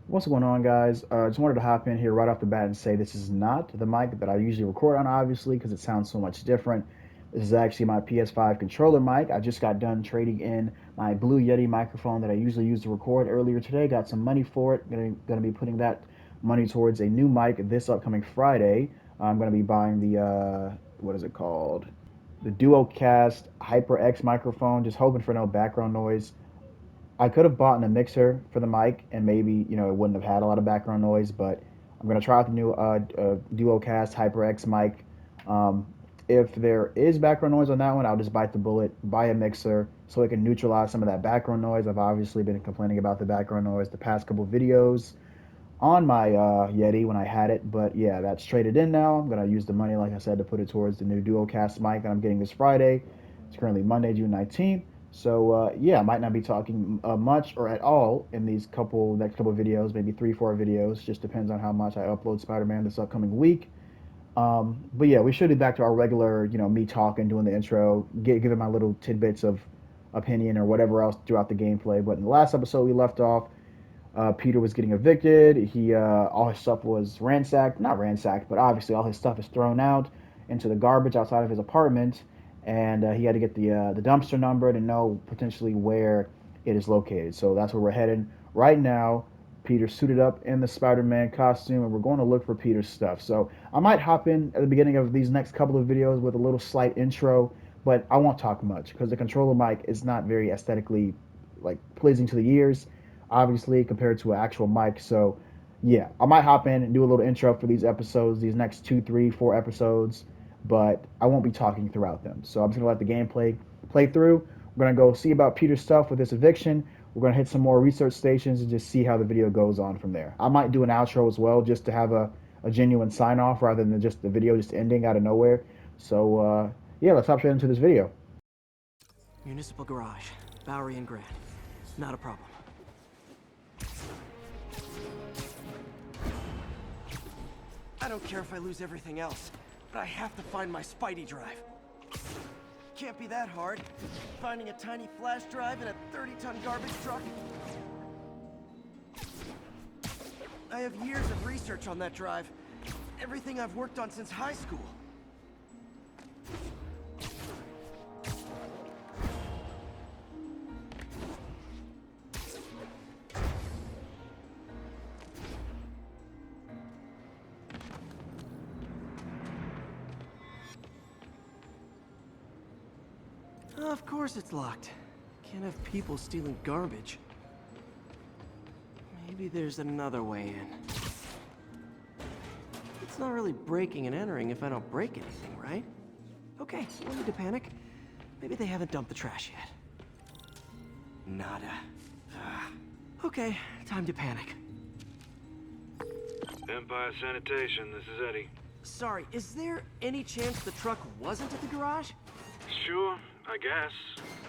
What's going on, guys? Just wanted to hop in here right off the bat and say this is not the mic that I usually record on, obviously, because it sounds so much different. This is actually my PS5 controller mic. I just got done trading in my Blue Yeti microphone that I usually use to record earlier today. Got some money for it. Gonna be putting that money towards a new mic this upcoming Friday. I'm gonna be buying the what is it called? The Duocast HyperX microphone. Just hoping for no background noise. I could have bought a mixer for the mic, and maybe it wouldn't have had a lot of background noise. But I'm gonna try out the new Duocast HyperX mic. Um, if there is background noise on that one, I'll just bite the bullet, buy a mixer so it can neutralize some of that background noise. I've obviously been complaining about the background noise the past couple videos on my Yeti when I had it. But yeah, that's traded in now. I'm gonna use the money, like I said, to put it towards the new Duocast mic that I'm getting this Friday. It's currently Monday, June 19th. So yeah, I might not be talking much or at all in these next couple videos, maybe three, four videos. Just depends on how much I upload Spider-Man this upcoming week. But yeah, we should be back to our regular, me talking, doing the intro, giving my little tidbits of opinion or whatever else throughout the gameplay. But in the last episode, we left off Peter was getting evicted. All his stuff was ransacked, not ransacked, but obviously all his stuff is thrown out into the garbage outside of his apartment, and he had to get the dumpster number to know potentially where it is located. So that's where we're heading right now. Peter's suited up in the Spider-Man costume, and we're going to look for Peter's stuff. So I might hop in at the beginning of these next couple of videos with a little slight intro, but I won't talk much because the controller mic is not very aesthetically like pleasing to the ears, obviously, compared to an actual mic. So, yeah, I might hop in and do a little intro for these episodes, these next two, three, four episodes, but I won't be talking throughout them. So I'm just gonna let the gameplay play through. We're gonna go see about Peter's stuff with this eviction. We're gonna hit some more research stations and just see how the video goes on from there. I might do an outro as well, just to have a genuine sign off rather than just the video just ending out of nowhere. So yeah, let's hop straight into this video. Municipal garage, Bowery and Grand. Not a problem. I don't care if I lose everything else, but I have to find my Spidey drive. Can't be that hard. Finding a tiny flash drive in a 30-ton garbage truck. I have years of research on that drive. Everything I've worked on since high school. Of course it's locked. Can't have people stealing garbage. Maybe there's another way in. It's not really breaking and entering if I don't break anything, right? Okay, no need to panic. Maybe they haven't dumped the trash yet. Nada. Okay, time to panic. Empire Sanitation, this is Eddie. Sorry, is there any chance the truck wasn't at the garage? Sure, I guess.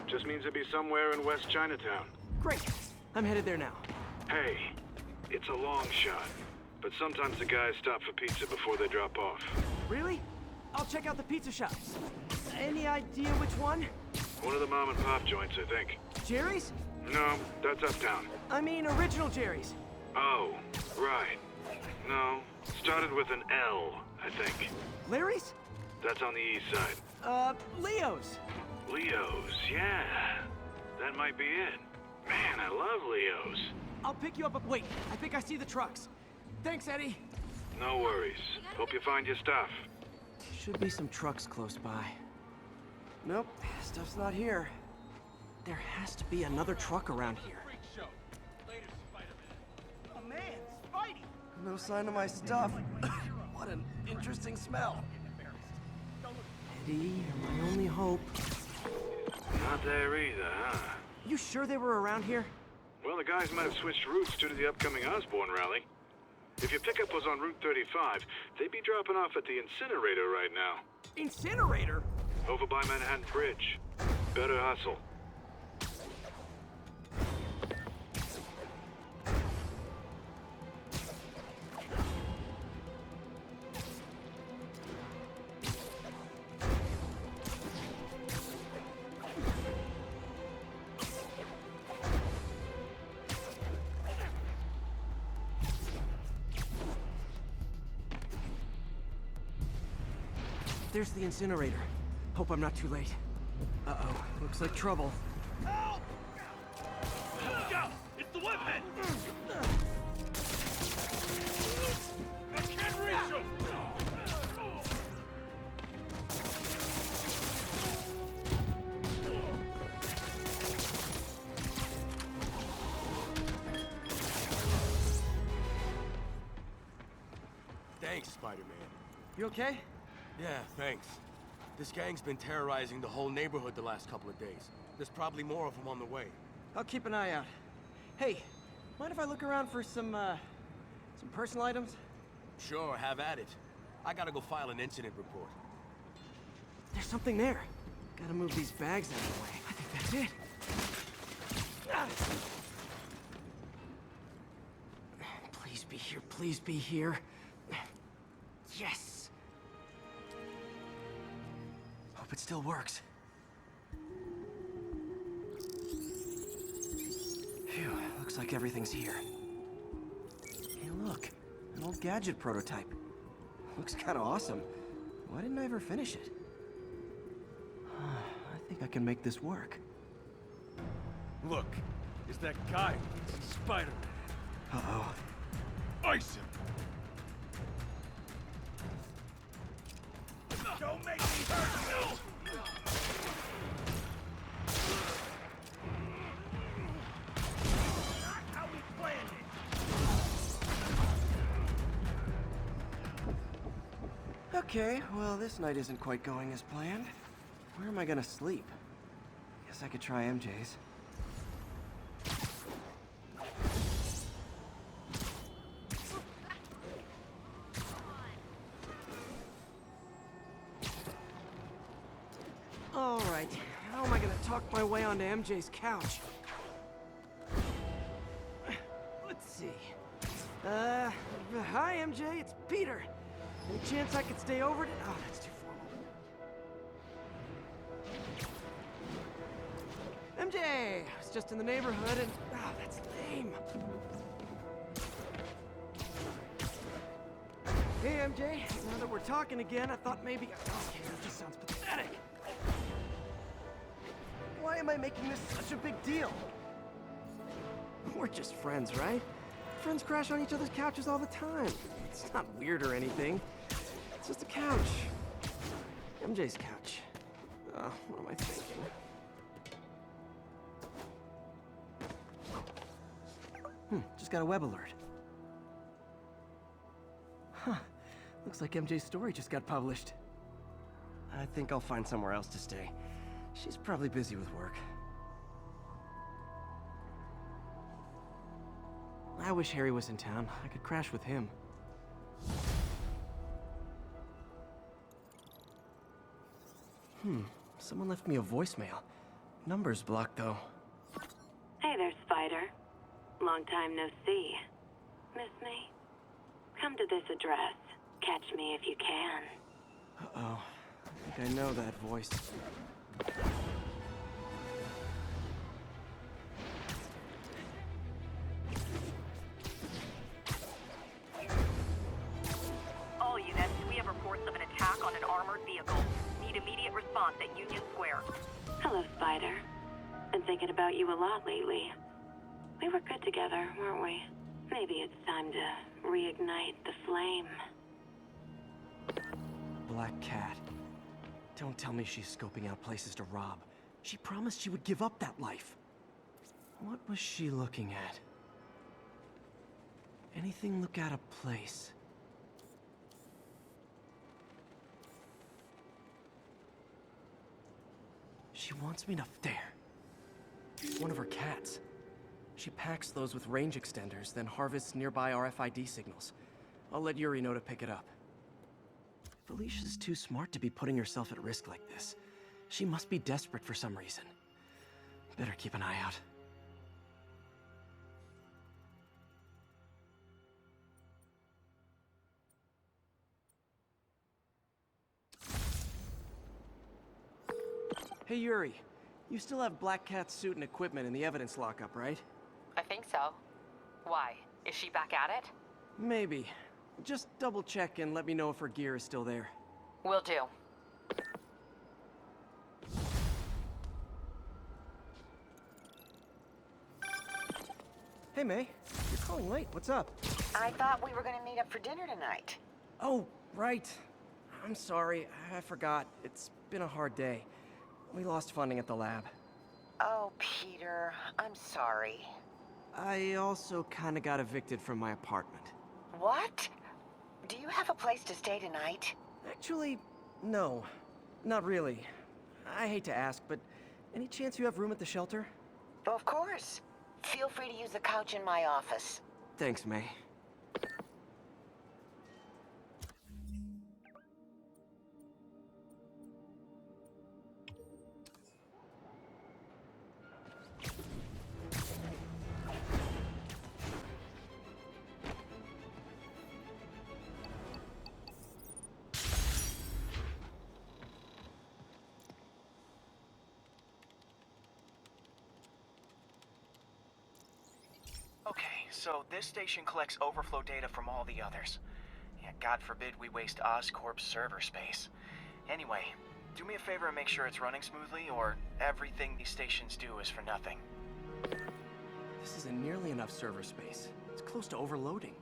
Just means it'd be somewhere in West Chinatown. Great, I'm headed there now. Hey, it's a long shot, but sometimes the guys stop for pizza before they drop off. Really? I'll check out the pizza shops. Any idea which one? One of the mom and pop joints, I think. Jerry's? No, that's uptown. I mean original Jerry's. Oh, right. No, started with an L, I think. Larry's? That's on the east side. Leo's. Leo's, yeah. That might be it. Man, I love Leo's. I'll pick you up. Wait, I think I see the trucks. Thanks, Eddie. No worries. Hope you find your stuff. Should be some trucks close by. Nope, stuff's not here. There has to be another truck around here. Oh man, Spidey! No sign of my stuff. What an interesting smell. Eddie, you're my only hope. Not there either, huh? You sure they were around here? Well, the guys might have switched routes due to the upcoming Osborn rally. If your pickup was on Route 35, they'd be dropping off at the incinerator right now. Incinerator? Over by Manhattan Bridge. Better hustle. there's the incinerator. Hope I'm not too late. Uh-oh, looks like trouble. Help! Look out! It's the webhead! I can't reach him! Thanks, Spider-Man. You okay? Yeah, thanks. This gang's been terrorizing the whole neighborhood the last couple of days. There's probably more of them on the way. I'll keep an eye out. Hey, mind if I look around for some personal items? Sure, have at it. I gotta go file an incident report. There's something there. Gotta move these bags out of the way. I think that's it. Please be here, please be here. Yes! Hope it still works. Phew, looks like everything's here. Hey look, an old gadget prototype. Looks kinda awesome. Why didn't I ever finish it? I think I can make this work. Look, it's that guy who thinks he's Spider-Man. Uh-oh. Ice him! Don't make me hurt you! Not how we planned it! Okay, well this night isn't quite going as planned. Where am I gonna sleep? Guess I could try MJ's. Alright, how am I gonna talk my way onto MJ's couch? Let's see. Hi MJ, it's Peter. Any chance I could stay over to... Oh, that's too formal. MJ! I was just in the neighborhood and... Oh, that's lame. Hey MJ, now that we're talking again, I thought maybe... Oh, that just sounds pathetic. Why am I making this such a big deal? We're just friends, right? Friends crash on each other's couches all the time. It's not weird or anything. It's just a couch. MJ's couch. Oh, what am I thinking? Just got a web alert. Huh. Looks like MJ's story just got published. I think I'll find somewhere else to stay. She's probably busy with work. I wish Harry was in town. I could crash with him. Someone left me a voicemail. Number's blocked, though. Hey there, Spider. Long time no see. Miss me? Come to this address. Catch me if you can. Uh-oh. I think I know that voice. All units, we have reports of an attack on an armored vehicle. Need immediate response at Union Square. Hello, Spider. Been thinking about you a lot lately. We were good together, weren't we? Maybe it's time to reignite the flame. Black Cat. Don't tell me she's scoping out places to rob. She promised she would give up that life. What was she looking at? Anything look out of place? She wants me to... There. One of her cats. She packs those with range extenders, then harvests nearby RFID signals. I'll let Yuri know to pick it up. If Alicia's too smart to be putting herself at risk like this, she must be desperate for some reason. Better keep an eye out. Hey Yuri, you still have Black Cat's suit and equipment in the evidence lockup, right? I think so. Why? Is she back at it? Maybe. Just double check and let me know if her gear is still there. Will do. Hey, May. You're calling late. What's up? I thought we were gonna meet up for dinner tonight. Oh, right. I'm sorry. I forgot. It's been a hard day. We lost funding at the lab. Oh, Peter, I'm sorry. I also kinda got evicted from my apartment. What? Do you have a place to stay tonight? Actually, no. Not really. I hate to ask, but any chance you have room at the shelter? Of course. Feel free to use the couch in my office. Thanks, May. Okay, so this station collects overflow data from all the others. Yeah, God forbid we waste Oscorp's server space. Anyway, do me a favor and make sure it's running smoothly, or everything these stations do is for nothing. This isn't nearly enough server space. It's close to overloading.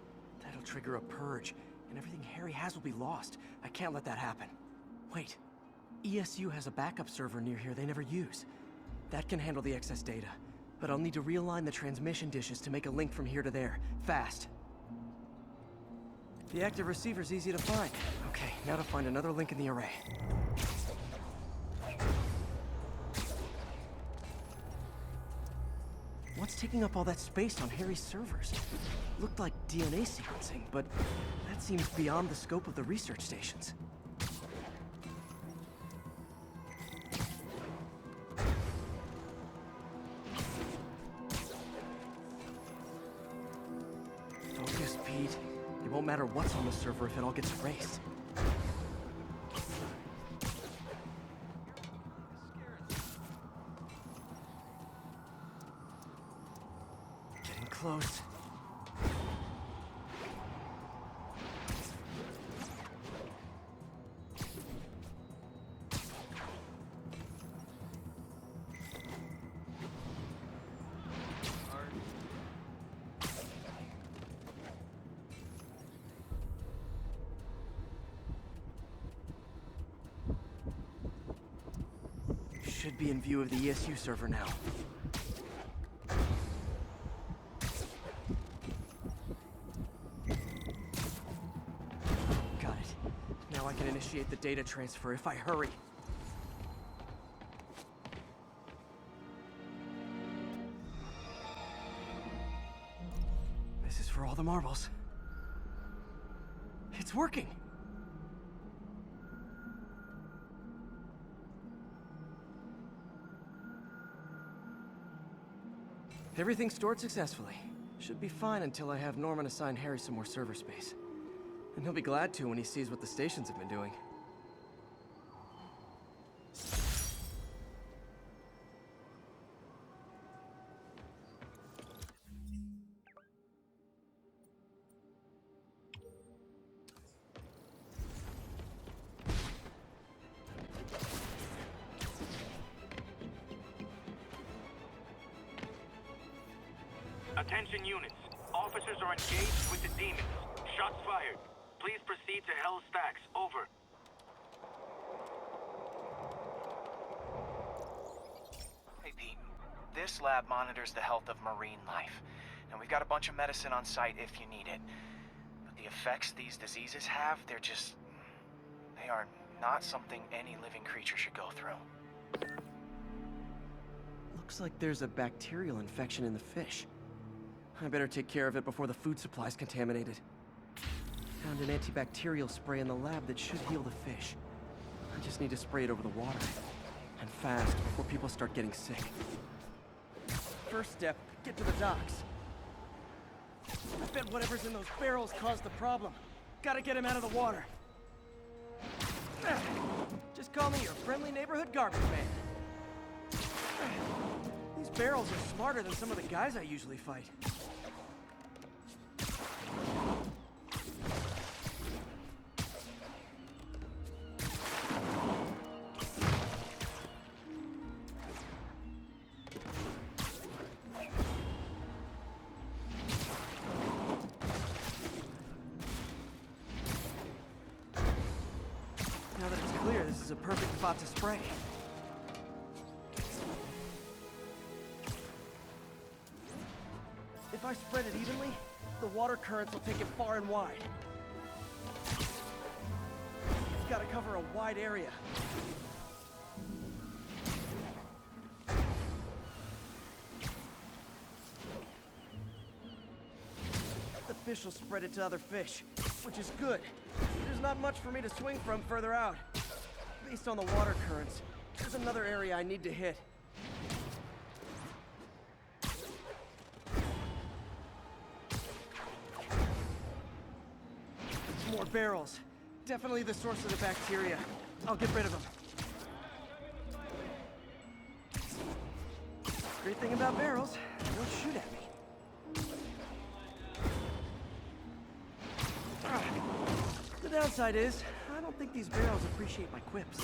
That'll trigger a purge, and everything Harry has will be lost. I can't let that happen. Wait. ESU has a backup server near here they never use. That can handle the excess data. But I'll need to realign the transmission dishes to make a link from here to there. Fast. The active receiver's easy to find. Okay, now to find another link in the array. What's taking up all that space on Harry's servers? Looked like DNA sequencing, but that seems beyond the scope of the research stations. Focus, Pete. It won't matter what's on the server if it all gets erased. Getting close. Should be in view of the ESU server now. Got it. Now I can initiate the data transfer if I hurry. This is for all the marbles. It's working! Everything stored successfully. Should be fine until I have Norman assign Harry some more server space. And he'll be glad to when he sees what the stations have been doing. Attention units. Officers are engaged with the demons. Shots fired. Please proceed to Hell Stacks. Over. Hey Pete, this lab monitors the health of marine life. And we've got a bunch of medicine on site if you need it. But the effects these diseases have, they are not something any living creature should go through. Looks like there's a bacterial infection in the fish. I better take care of it before the food supply's contaminated. Found an antibacterial spray in the lab that should heal the fish. I just need to spray it over the water. And fast, before people start getting sick. First step, get to the docks. I bet whatever's in those barrels caused the problem. Gotta get him out of the water. Just call me your friendly neighborhood garbage man. These barrels are smarter than some of the guys I usually fight. is a perfect spot to spray. If I spread it evenly, the water currents will take it far and wide. It's got to cover a wide area. The fish will spread it to other fish, which is good. There's not much for me to swing from further out. Based on the water currents, there's another area I need to hit. More barrels. Definitely the source of the bacteria. I'll get rid of them. Great thing about barrels, they don't shoot at me. The downside is, I don't think these barrels appreciate my quips.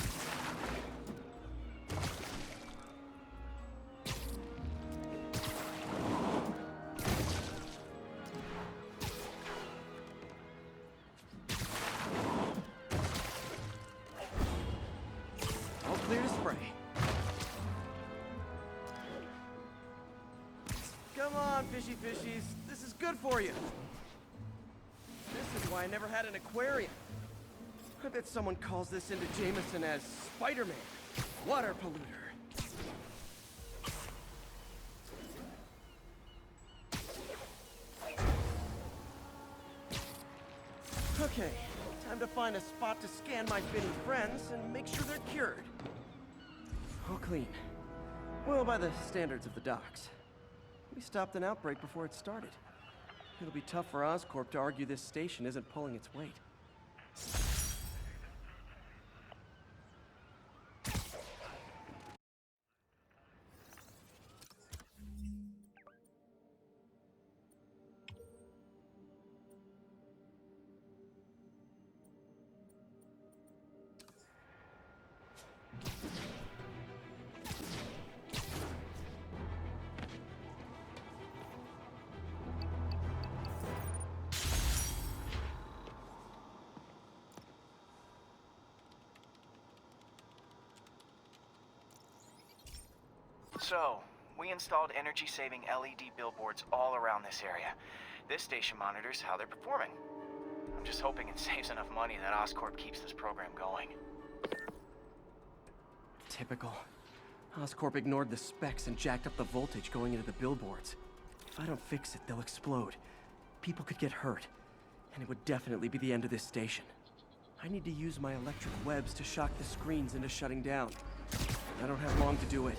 All clear to spray. Come on, fishy fishies. This is good for you. This is why I never had an aquarium. I bet someone calls this into Jameson as Spider-Man, water polluter. Okay, time to find a spot to scan my fitting friends and make sure they're cured. All clean. Well, by the standards of the docks. We stopped an outbreak before it started. It'll be tough for Oscorp to argue this station isn't pulling its weight. So, we installed energy-saving LED billboards all around this area. This station monitors how they're performing. I'm just hoping it saves enough money that Oscorp keeps this program going. Typical. Oscorp ignored the specs and jacked up the voltage going into the billboards. If I don't fix it, they'll explode. People could get hurt. And it would definitely be the end of this station. I need to use my electric webs to shock the screens into shutting down. I don't have long to do it.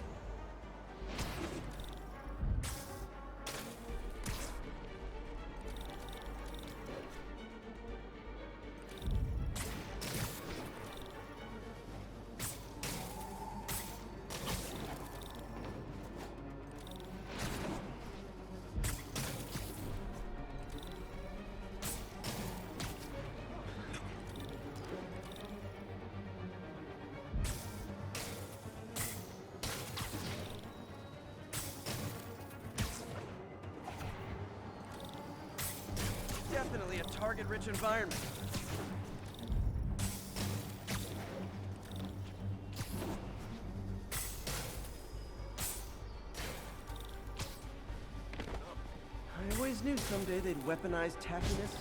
Definitely a target-rich environment. I always knew someday they'd weaponize tackiness.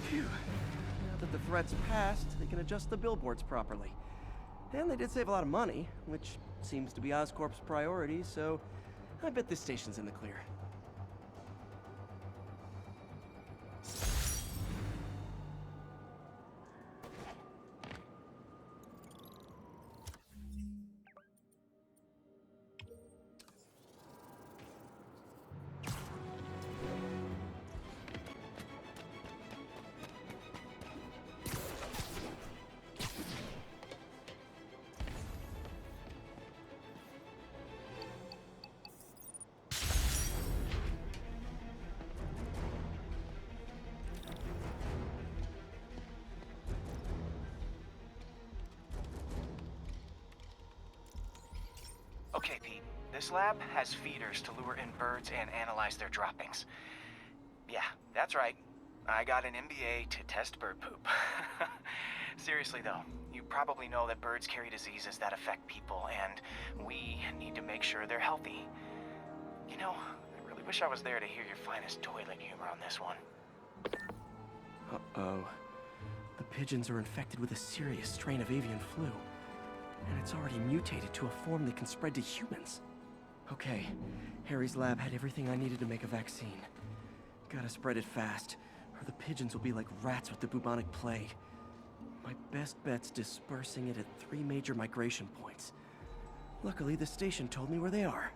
Phew. Now that the threat's passed, they can adjust the billboards properly. And they did save a lot of money, which seems to be Oscorp's priority, so I bet this station's in the clear. Okay, Pete. This lab has feeders to lure in birds and analyze their droppings. Yeah, that's right. I got an MBA to test bird poop. Seriously though, you probably know that birds carry diseases that affect people, and we need to make sure they're healthy. You know, I really wish I was there to hear your finest toilet humor on this one. Uh-oh. The pigeons are infected with a serious strain of avian flu. And it's already mutated to a form that can spread to humans. Okay, Harry's lab had everything I needed to make a vaccine. Gotta spread it fast, or the pigeons will be like rats with the bubonic plague. My best bet's dispersing it at 3 major migration points. Luckily, the station told me where they are.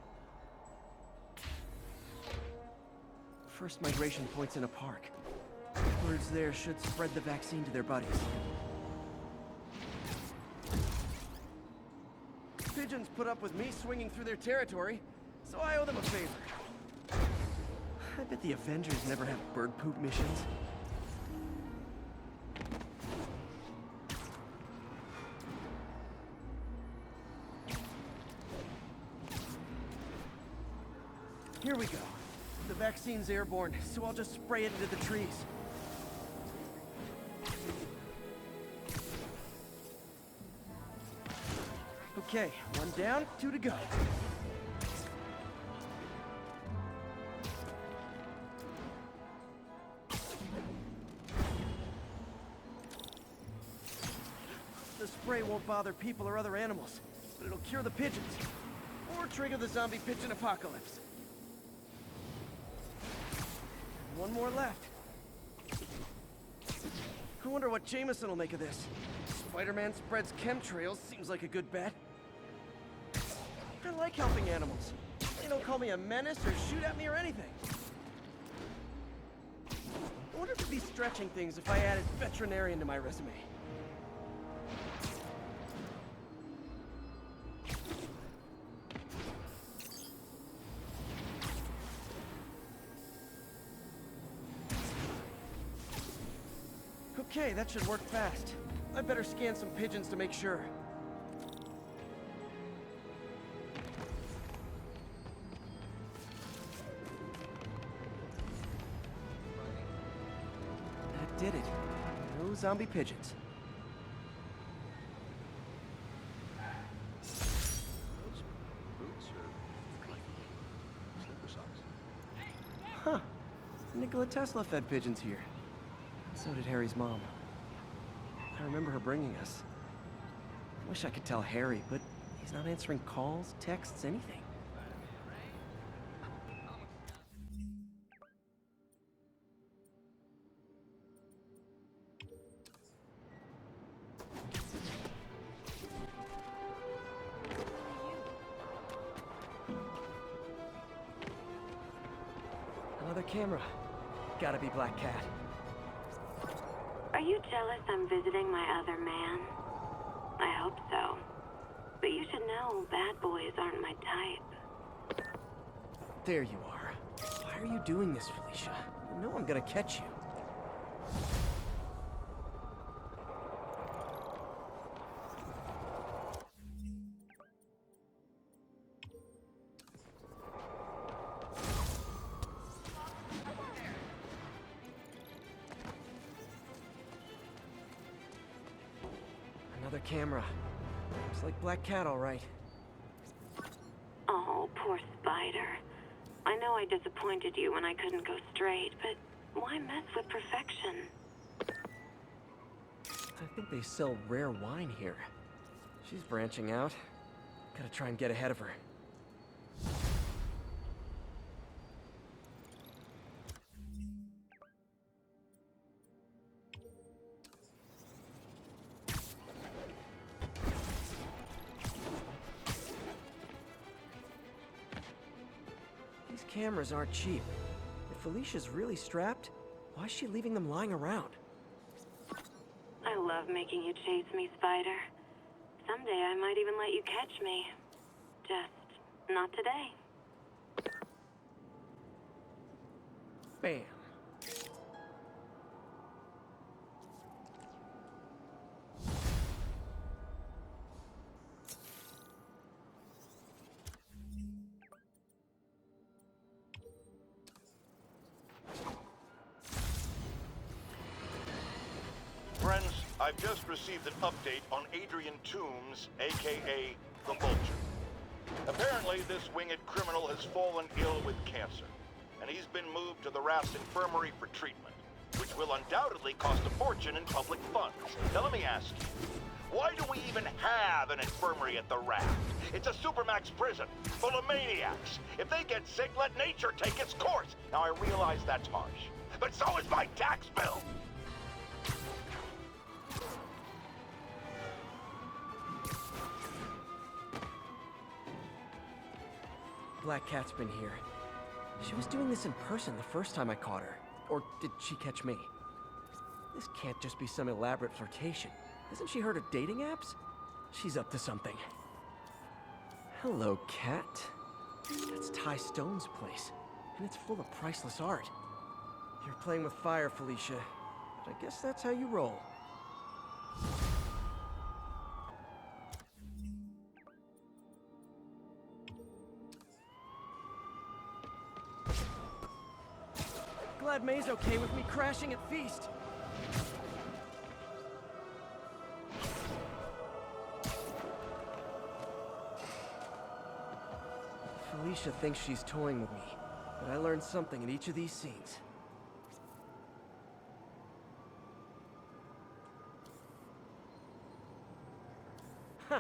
First migration point's in a park. Birds there should spread the vaccine to their buddies. Pigeons put up with me swinging through their territory, so I owe them a favor. I bet the Avengers never have bird poop missions. Here we go. The vaccine's airborne, so I'll just spray it into the trees. Okay, 1 down, 2 to go. The spray won't bother people or other animals, but it'll cure the pigeons. Or trigger the zombie pigeon apocalypse. 1 more left. I wonder what Jameson will make of this. Spider-Man spreads chemtrails, seems like a good bet. I like helping animals. They don't call me a menace or shoot at me or anything. I wonder if it'd be stretching things if I added veterinarian to my resume. Okay, that should work fast. I better scan some pigeons to make sure. That did it. No zombie pigeons. Huh. Nikola Tesla fed pigeons here. So did Harry's mom. I remember her bringing us. Wish I could tell Harry, but he's not answering calls, texts, anything. Another camera. Gotta be Black Cat. Are you jealous I'm visiting my other man? I hope so. But you should know bad boys aren't my type. There you are. Why are you doing this, Felicia? You know I'm gonna catch you. Another camera. Looks like Black Cat, all right. Oh, poor Spider. I know I disappointed you when I couldn't go straight, but why mess with perfection? I think they sell rare wine here. She's branching out. Gotta try and get ahead of her. These cameras aren't cheap. If Felicia's really strapped, why is she leaving them lying around? I love making you chase me, Spider. Someday I might even let you catch me. Just not today. Bam. I've just received an update on Adrian Toombs, aka the Vulture. Apparently, this winged criminal has fallen ill with cancer, and he's been moved to the Raft's infirmary for treatment, which will undoubtedly cost a fortune in public funds. Now let me ask you, why do we even have an infirmary at the Raft? It's a supermax prison, full of maniacs. If they get sick, let nature take its course. Now I realize that's harsh, but so is my tax bill. Black Cat's been here. She was doing this in person the first time I caught her. Or did she catch me? This can't just be some elaborate flirtation. Hasn't she heard of dating apps? She's up to something. Hello, Cat. That's Ty Stone's place, and it's full of priceless art. You're playing with fire, Felicia, but I guess that's how you roll. Glad May's okay with me crashing at Feast. Felicia thinks she's toying with me, but I learned something in each of these scenes. Huh.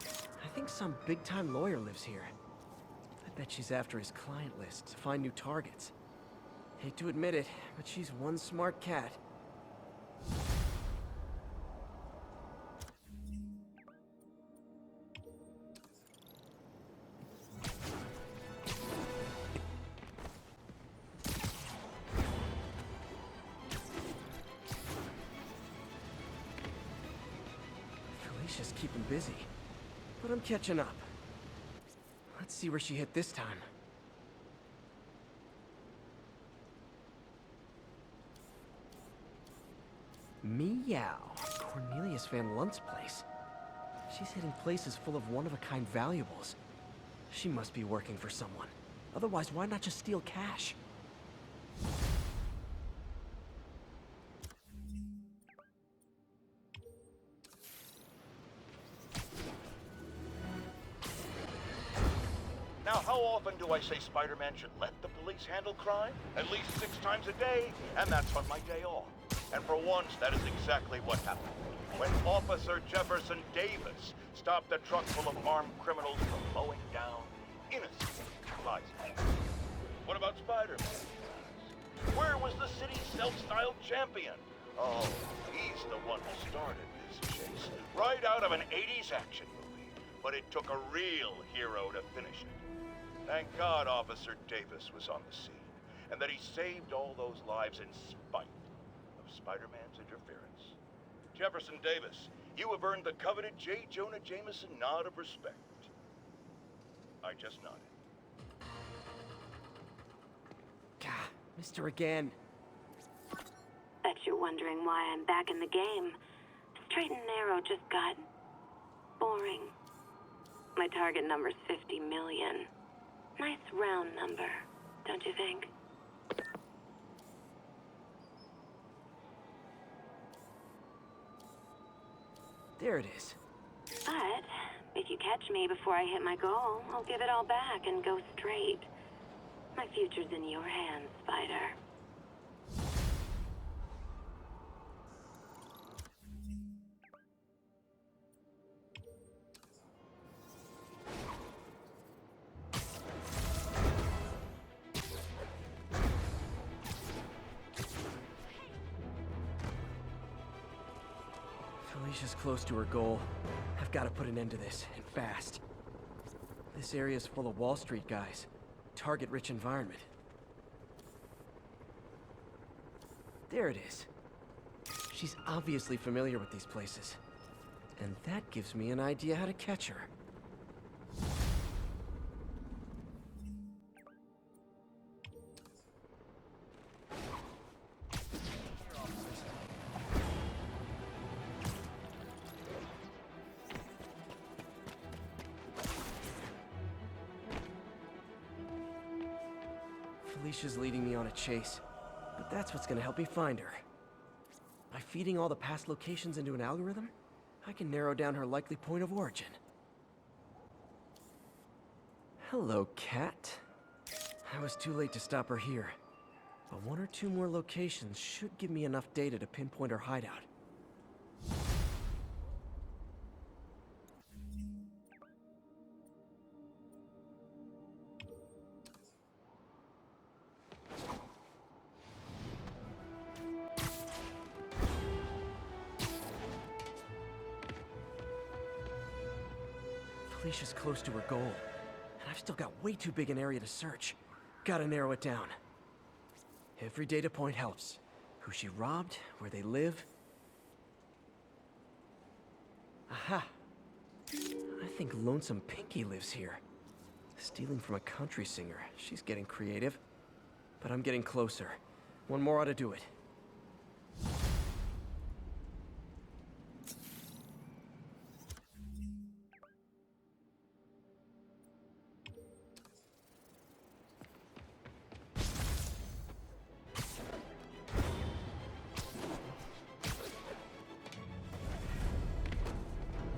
I think some big-time lawyer lives here. I bet she's after his client list to find new targets. Hate to admit it, but she's one smart cat. Felicia's keeping busy, but I'm catching up. Let's see where she hit this time. Meow. Cornelius Van Lunt's place. She's hitting places full of one-of-a-kind valuables. She must be working for someone. Otherwise, why not just steal cash? Now, how often do I say Spider-Man should let the police handle crime? At least 6 times a day, and that's on my day off. And for once, that is exactly what happened. When Officer Jefferson Davis stopped a truck full of armed criminals from mowing down innocent lives. What about Spider-Man? Where was the city's self-styled champion? Oh, he's the one who started this chase. Right out of an 80s action movie. But it took a real hero to finish it. Thank God Officer Davis was on the scene, and that he saved all those lives in spite of Spider-Man's interference. Jefferson Davis, you have earned the coveted J. Jonah Jameson nod of respect. I just nodded. Gah, missed her again. Bet you're wondering why I'm back in the game. Straight and narrow just got boring. My target number's 50 million. Nice round number, don't you think? There it is. But if you catch me before I hit my goal, I'll give it all back and go straight. My future's in your hands, Spider. Felicia's close to her goal. I've got to put an end to this, and fast. This area's full of Wall Street guys. Target-rich environment. There it is. She's obviously familiar with these places. And that gives me an idea how to catch her. Felicia's leading me on a chase, but that's what's gonna help me find her. By feeding all the past locations into an algorithm, I can narrow down her likely point of origin. Hello, cat. I was too late to stop her here, but one or two more locations should give me enough data to pinpoint her hideout. Felicia's close to her goal, and I've still got way too big an area to search. Gotta narrow it down. Every data point helps. Who she robbed, where they live. Aha! I think Lonesome Pinky lives here. Stealing from a country singer. She's getting creative. But I'm getting closer. One more ought to do it.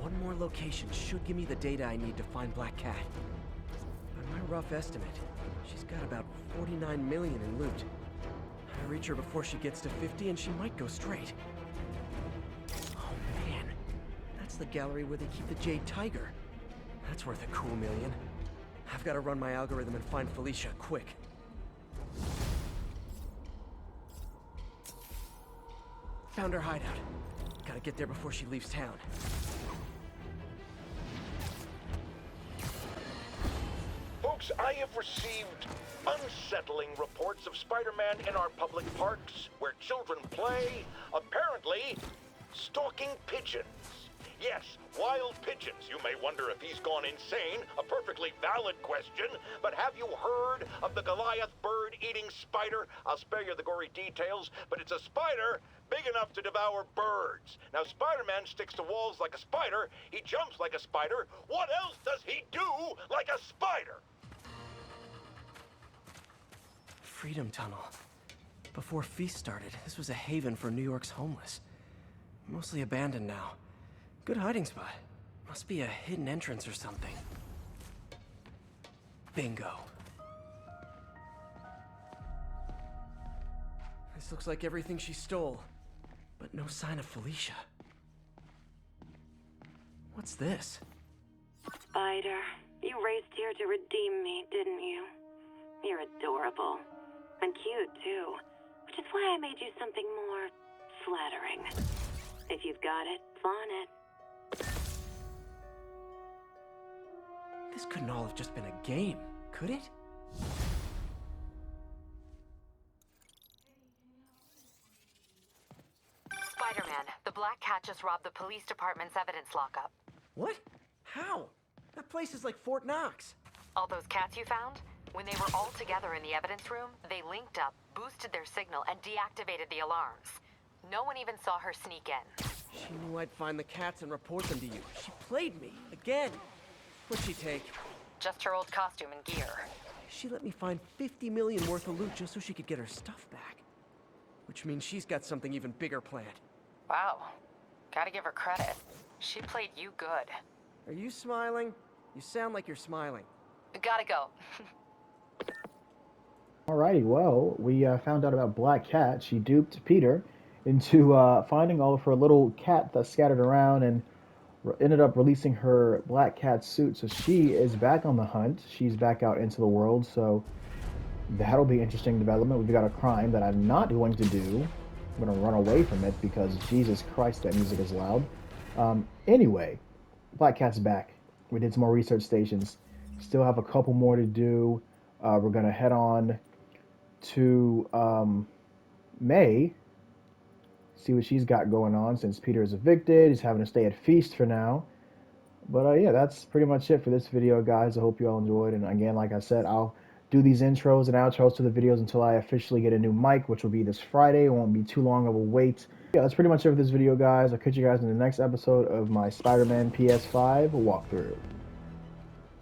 One more location should give me the data I need to find Black Cat. By my rough estimate, she's got about 49 million in loot. I reach her before she gets to 50 and she might go straight. Oh man, that's the gallery where they keep the Jade Tiger. That's worth a cool million. I've got to run my algorithm and find Felicia, quick. Found her hideout. Gotta get there before she leaves town. Folks, I have received unsettling reports of Spider-Man in our public parks, where children play, apparently stalking pigeons. Yes, wild pigeons. You may wonder if he's gone insane, a perfectly valid question, but have you heard of the Goliath bird-eating spider? I'll spare you the gory details, but it's a spider big enough to devour birds. Now, Spider-Man sticks to walls like a spider, he jumps like a spider. What else does he do like a spider? Freedom Tunnel. Before Feast started, this was a haven for New York's homeless. Mostly abandoned now. Good hiding spot. Must be a hidden entrance or something. Bingo. This looks like everything she stole, but no sign of Felicia. What's this? Spider, you raced here to redeem me, didn't you? You're adorable. And cute, too. Which is why I made you something more flattering. If you've got it, flaunt it. This couldn't all have just been a game, could it? Spider-Man, the Black Cat just robbed the police department's evidence lockup. What? How? That place is like Fort Knox. All those cats you found? When they were all together in the evidence room, they linked up, boosted their signal, and deactivated the alarms. No one even saw her sneak in. She knew I'd find the cats and report them to you. She played me, again. What'd she take? Just her old costume and gear. She let me find 50 million worth of loot just so she could get her stuff back. Which means she's got something even bigger planned. Wow. Gotta give her credit. She played you good. Are you smiling? You sound like you're smiling. Gotta go. Alrighty, well, we found out about Black Cat. She duped Peter into finding all of her little cat that's scattered around and ended up releasing her Black Cat suit. So she is back on the hunt. She's back out into the world, so that'll be interesting development. We've got a crime that I'm not going to do. I'm going to run away from it because Jesus Christ, that music is loud. Anyway, Black Cat's back. We did some more research stations. Still have a couple more to do. We're going to head on to May, see what she's got going on since Peter is evicted. He's having to stay at Feast for now. But yeah, that's pretty much it for this video, guys. I hope you all enjoyed. And again, like I said, I'll do these intros and outros to the videos until I officially get a new mic, which will be this Friday. It won't be too long of a wait. Yeah, that's pretty much it for this video, guys. I'll catch you guys in the next episode of my Spider-Man PS5 walkthrough.